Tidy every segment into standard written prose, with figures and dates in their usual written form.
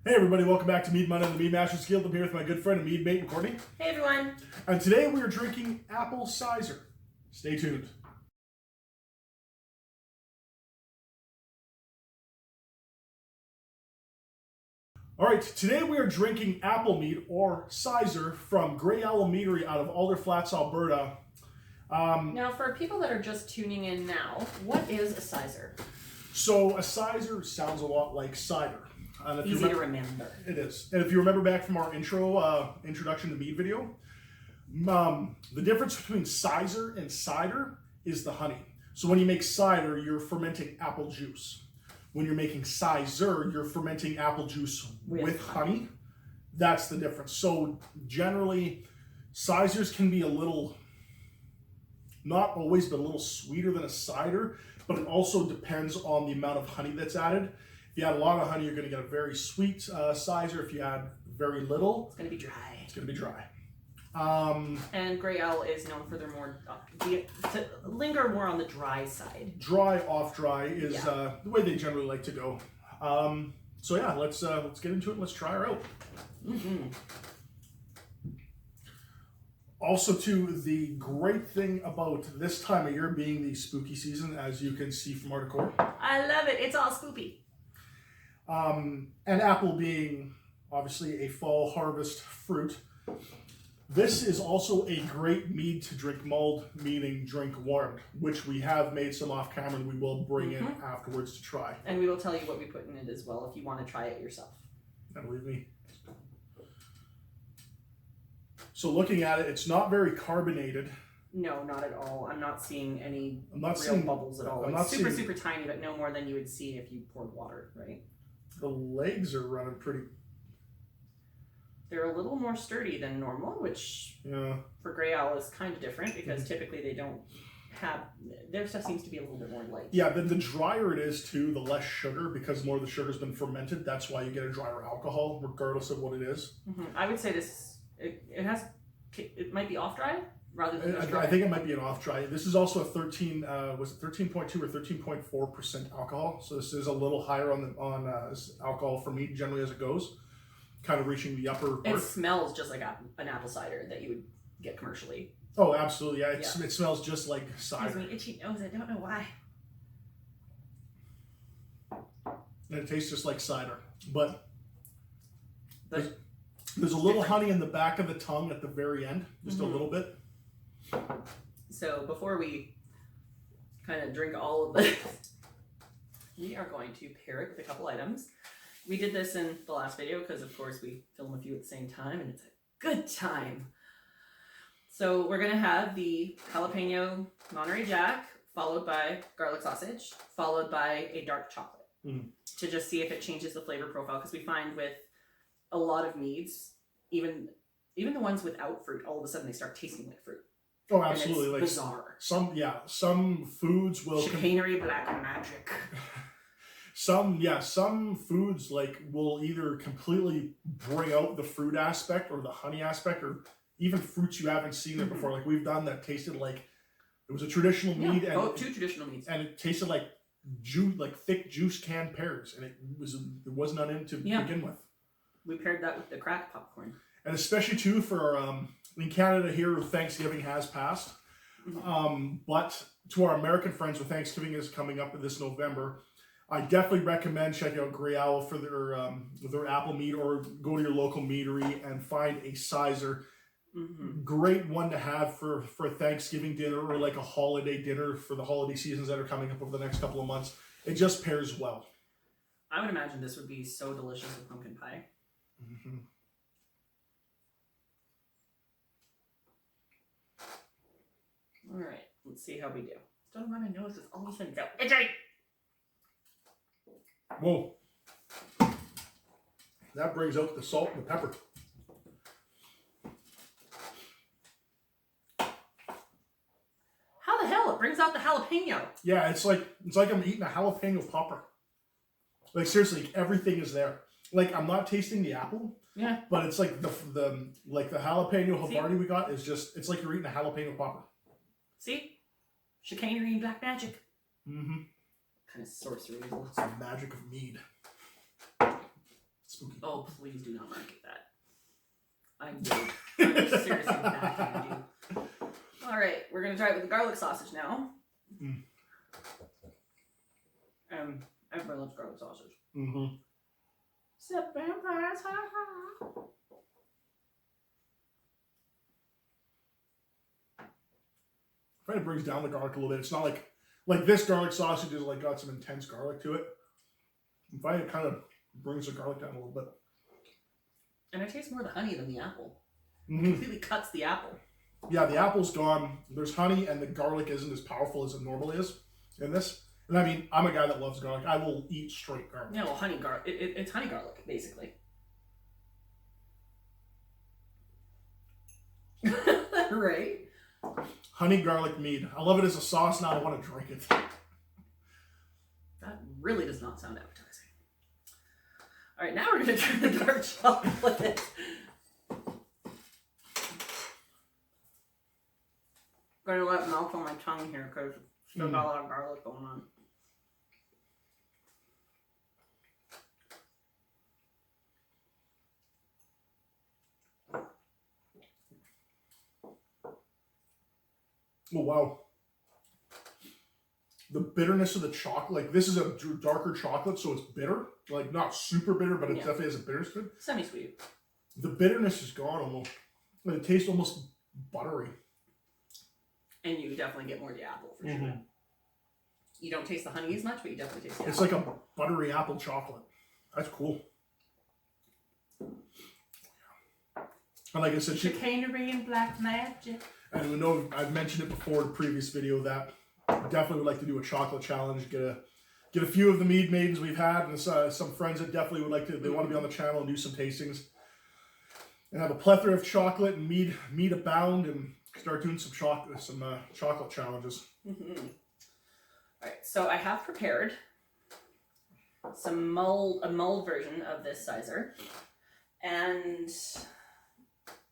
Hey everybody, welcome back to Mead Monday on the Mead Masters Guild. I'm here with my good friend and mead mate and Courtney. Hey everyone. And today we are drinking apple Cyser. Stay tuned. Alright, today we are drinking apple mead or Cyser from Grey Owl Meadery out of Alder Flats, Alberta. Now for people that are just tuning in now, what is a Cyser? So a Cyser sounds a lot like cider. And if Easy to remember. It is. And if you remember back from our introduction to mead video, the difference between Cyser and cider is the honey. So when you make cider, you're fermenting apple juice. When you're making Cyser, you're fermenting apple juice with honey. That's the difference. So generally, Cyzers can be a little, not always, but a little sweeter than a cider, but it also depends on the amount of honey that's added. If you add a lot of honey, you're going to get a very sweet Cyser. If you add very little, it's going to be dry. It's going to be dry. And Grey Owl is known for their more, to linger more on the dry side. Dry, off dry is the way they generally like to go. So yeah, let's get into it and let's try her out. Mm-hmm. Also, too, the great thing about this time of year being the spooky season, as you can see from our decor. I love it. It's all spoopy. And apple being obviously a fall harvest fruit, this is also a great mead to drink mulled, meaning drink warmed, which we have made some off camera and we will bring in afterwards to try. And we will tell you what we put in it as well if you want to try it yourself. And believe me. So looking at it, it's not very carbonated. No, not at all. I'm not seeing any real bubbles at all. It's super tiny, but no more than you would see if you poured water, right? The legs are running pretty. They're a little more sturdy than normal, which for Grey Owl is kind of different because typically they don't have, their stuff seems to be a little bit more light. Yeah, then the drier it is too, the less sugar, because more of the sugar's been fermented. That's why you get a drier alcohol, regardless of what it is. I would say this, it might be off dry rather than dry. I think it might be an off dry. This is also a 13.2 or 13.4% alcohol. So this is a little higher on alcohol for mead generally as it goes, kind of reaching the upper part. It smells just like an apple cider that you would get commercially. Oh, absolutely. Yeah, it smells just like cider. Gives me itchy nose. I don't know why. And it tastes just like cider, but there's a little honey in the back of the tongue at the very end, just a little bit. So before we kind of drink all of this, we are going to pair it with a couple items. We did this in the last video because, of course, we film a few at the same time, and it's a good time. So we're going to have the jalapeno Monterey Jack, followed by garlic sausage, followed by a dark chocolate, to just see if it changes the flavor profile. Because we find with a lot of meads, even the ones without fruit, all of a sudden they start tasting like fruit. Oh, absolutely! And it's bizarre. Some foods will chicanery, black magic. Some foods will either completely bring out the fruit aspect or the honey aspect, or even fruits you haven't seen there before. Like we've done that tasted like it was a traditional mead, and two traditional meads, and it tasted like juice, like thick juice canned pears, and it was not in to begin with. We paired that with the crack popcorn, and especially too for in Canada here, Thanksgiving has passed, but to our American friends, where Thanksgiving is coming up this November, I definitely recommend checking out Grey Owl for their apple mead, or go to your local meadery and find a Cyser. Great one to have for Thanksgiving dinner or like a holiday dinner for the holiday seasons that are coming up over the next couple of months. It just pairs well. I would imagine this would be so delicious with pumpkin pie. All right, let's see how we do. Don't run my nose. It's all of a sudden so itchy. Whoa. That brings out the salt and the pepper. How the hell? It brings out the jalapeno. Yeah, it's like I'm eating a jalapeno popper. Like seriously, everything is there. Like I'm not tasting the apple. Yeah. But it's like the jalapeno Havarti we got is just, it's like you're eating a jalapeno popper. See? Chicanery and black magic. What kind of sorcery is it? It's the magic of mead. Spooky. Oh, please do not market that. I will seriously backhand you. Alright, we're going to try it with the garlic sausage now. Mm. Everybody loves garlic sausage. Mm-hmm. Except vampires, ha ha. I find it brings down the garlic a little bit. It's not like this garlic sausage is like got some intense garlic to it. I find it kind of brings the garlic down a little bit. And I taste more the honey than the apple. Mm-hmm. It completely cuts the apple. Yeah, the apple's gone. There's honey, and the garlic isn't as powerful as it normally is in this. And I mean, I'm a guy that loves garlic. I will eat straight garlic. Yeah, well, honey garlic. It's honey garlic, basically. Right? Honey garlic mead. I love it as a sauce. Now I want to drink it. That really does not sound appetizing. All right, now we're going to try the dark chocolate. I'm going to let melt on my tongue here because still got a lot of garlic going on. Oh, wow. The bitterness of the chocolate, like this is a darker chocolate, so it's bitter. Like not super bitter, but it definitely has a bitterness to it. Semi-sweet. The bitterness is gone almost. Like, it tastes almost buttery. And you definitely get more of the apple for sure. You don't taste the honey as much, but you definitely taste the It's apple. like a buttery apple chocolate. That's cool. And like I said, Chicanery and black magic. and we know I've mentioned it before in a previous video that I definitely would like to do a chocolate challenge. Get a few of the mead maidens we've had, and some friends that definitely would like to. They want to be on the channel and do some tastings, and have a plethora of chocolate and mead abound, and start doing some chocolate challenges. All right, so I have prepared a mulled version of this Cyser, and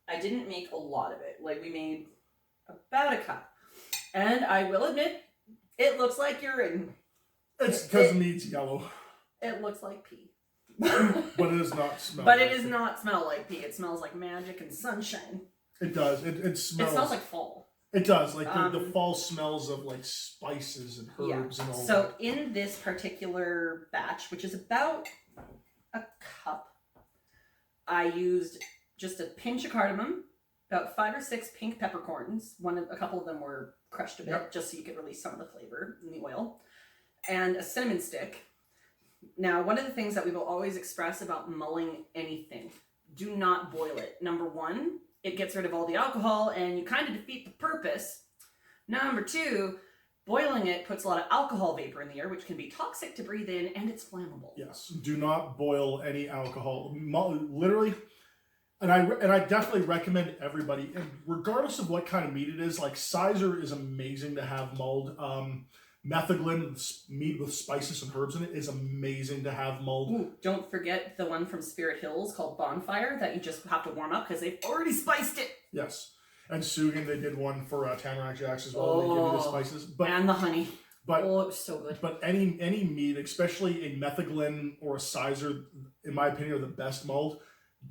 I didn't make a lot of it. Like, we made about a cup, and I will admit, it looks like urine. It's because the mead's yellow. It looks like pee. But it does not smell. But it does not smell like pee. It smells like magic and sunshine. It does. It smells. It smells like fall. It does. Like the fall smells of like spices and herbs and all that. So in this particular batch, which is about a cup, I used just a pinch of cardamom, about 5 or 6 pink peppercorns. A couple of them were crushed a bit, just so you could release some of the flavor in the oil, and a cinnamon stick. Now, one of the things that we will always express about mulling anything, do not boil it. Number 1, it gets rid of all the alcohol and you kind of defeat the purpose. Number 2, boiling it puts a lot of alcohol vapor in the air, which can be toxic to breathe in, and it's flammable. Yes, do not boil any alcohol. Literally, and I definitely recommend everybody, and regardless of what kind of mead it is, like Cyser is amazing to have mulled. Metheglin mead with spices and herbs in it is amazing to have mulled. Ooh, don't forget the one from Spirit Hills called Bonfire that you just have to warm up because they've already spiced it. Yes, and Sugan, they did one for Tamarack Jacks as well. They give you the spices, and the honey. But it was so good. But any mead, especially a Metheglin or a Cyser, in my opinion, are the best mulled.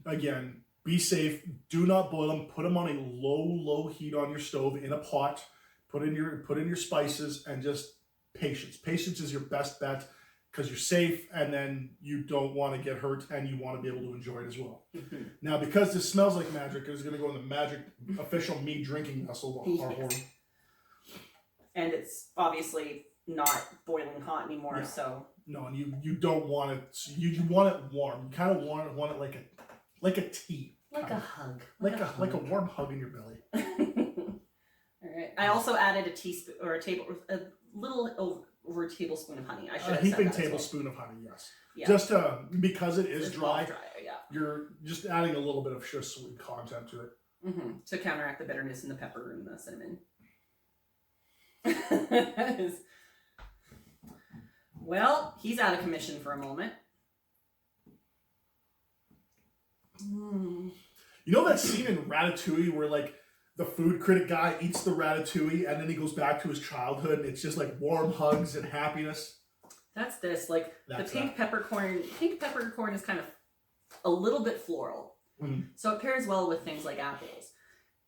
Again, be safe. Do not boil them. Put them on a low heat on your stove in a pot. Put in your spices and just patience. Patience is your best bet because you're safe and then you don't want to get hurt and you want to be able to enjoy it as well. Now, because this smells like magic, it's going to go in the magic official mead drinking vessel. And it's obviously not boiling hot anymore, so. No, and you don't want it. You want it warm. You kind of want it like a tea. Like a hug. Like a warm hug in your belly. All right. I also added a little over a tablespoon of honey. I should have said heaping that tablespoon of honey, yes. Yeah. Just because it is dry, yeah. You're just adding a little bit of just sweet content to it. To counteract the bitterness in the pepper and the cinnamon. Well, he's out of commission for a moment. You know that scene in Ratatouille where like the food critic guy eats the ratatouille and then he goes back to his childhood and it's just like warm hugs and happiness? That's this. Like the pink peppercorn. Pink peppercorn is kind of a little bit floral. Mm. So it pairs well with things like apples.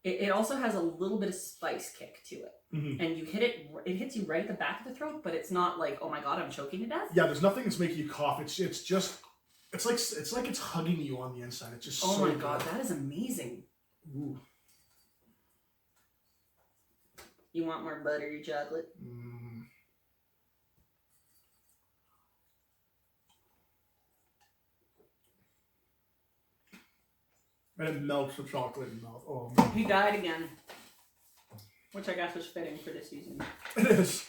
It also has a little bit of spice kick to it. Mm-hmm. And you hit it hits you right at the back of the throat, but it's not like, oh my god, I'm choking to death. Yeah, there's nothing that's making you cough. It's just, it's like it's hugging you on the inside. It's just oh so my god, good. that is amazing. Ooh. You want more buttery chocolate? Mm. And it melts the chocolate in the mouth. Oh man. He died again. Which I guess was fitting for this season. It is.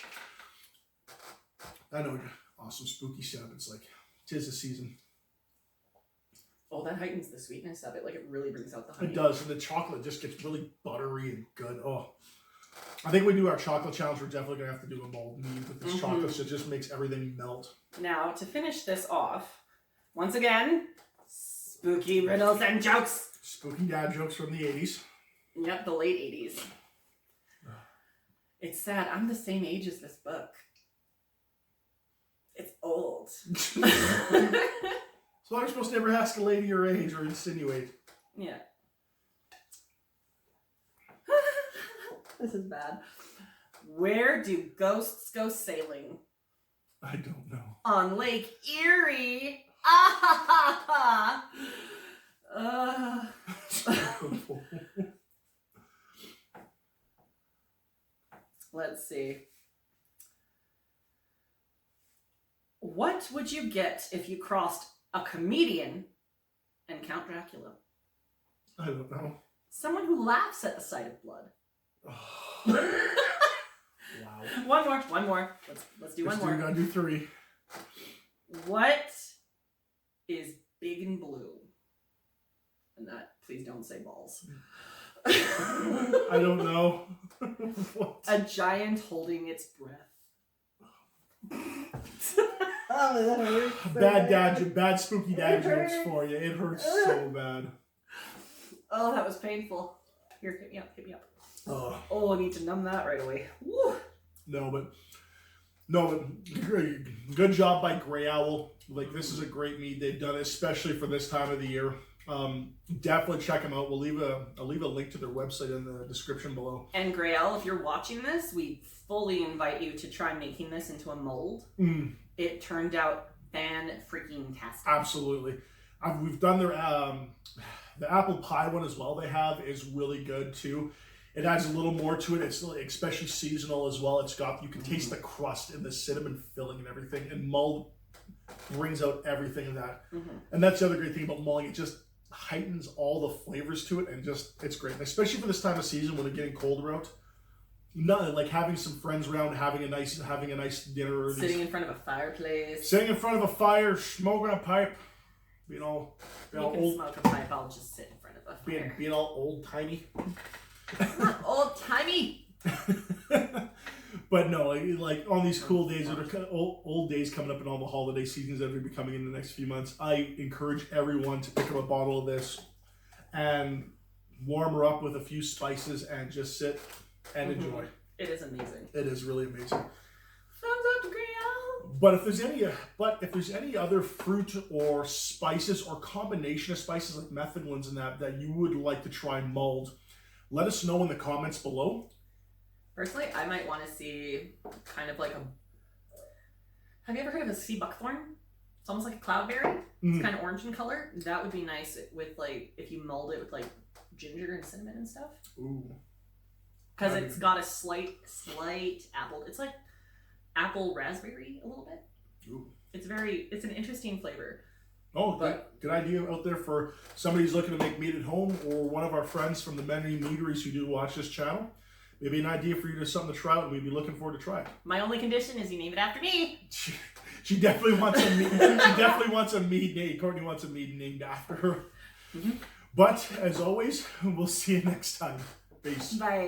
I know. Awesome spooky setup. It's like, 'tis the season. Oh, that heightens the sweetness of it. Like, it really brings out the honey. It does. And the chocolate just gets really buttery and good. Oh. I think we do our chocolate challenge. We're definitely going to have to do a mulled mead with this chocolate. So it just makes everything melt. Now, to finish this off, once again, spooky riddles and jokes. Spooky dad jokes from the 80s. Yep, the late 80s. It's sad. I'm the same age as this book. It's old. So I'm supposed to never ask a lady your age or insinuate. Yeah. This is bad. Where do ghosts go sailing? I don't know. On Lake Erie. Ah ha ha ha. Let's see. What would you get if you crossed a comedian and Count Dracula? I don't know. Someone who laughs at the sight of blood. Wow. One more. Let's do one more. We're gonna do 3. What is big and blue? And that, please don't say balls. I don't know. What? A giant holding its breath. Bad spooky dad jokes for you. It hurts so bad. Oh, that was painful. Here, hit me up. Oh, I need to numb that right away. Woo. no, but good job by Grey Owl. Like, this is a great mead they've done, especially for this time of the year. Definitely check them out. I'll leave a link to their website in the description below. And Greyowl, if you're watching this, we fully invite you to try making this into a mold. Mm. It turned out fan-freaking-tastic. Absolutely. We've done their the apple pie one as well. They have is really good too. It adds a little more to it. It's especially seasonal as well. It's got, you can taste the crust and the cinnamon filling and everything. And mulled brings out everything of that. Mm-hmm. And that's the other great thing about mulling. It just heightens all the flavors to it, and just, it's great. And especially for this time of season when it's getting colder out. Nothing like having some friends around, having a nice dinner. Sitting in front of a fireplace. Sitting in front of a fire, smoking a pipe. You can old, smoke a pipe. I'll just sit in front of a fire. Being all old timey. Not old timey. But no, like on these cool days that are old days coming up, and all the holiday seasons that are be coming in the next few months, I encourage everyone to pick up a bottle of this and warm her up with a few spices and just sit and enjoy. It is amazing. It is really amazing. Thumbs up to Greyowl. But if there's any other fruit or spices or combination of spices like method ones and that you would like to try mulled, let us know in the comments below. Personally, I might want to see kind of like a... Have you ever heard of a sea buckthorn? It's almost like a cloudberry. It's kind of orange in color. That would be nice with like, if you mulled it with like ginger and cinnamon and stuff. Ooh. Because it's got a slight apple. It's like apple raspberry a little bit. Ooh. It's an interesting flavor. Oh, good idea out there for somebody who's looking to make mead at home, or one of our friends from the many meaderies who do watch this channel. Maybe an idea for you to something to try out, and we'd be looking forward to try it. My only condition is you name it after me. She definitely wants a mead. She definitely wants a mead named. Courtney wants a mead named after her. Mm-hmm. But as always, we'll see you next time. Peace. Bye.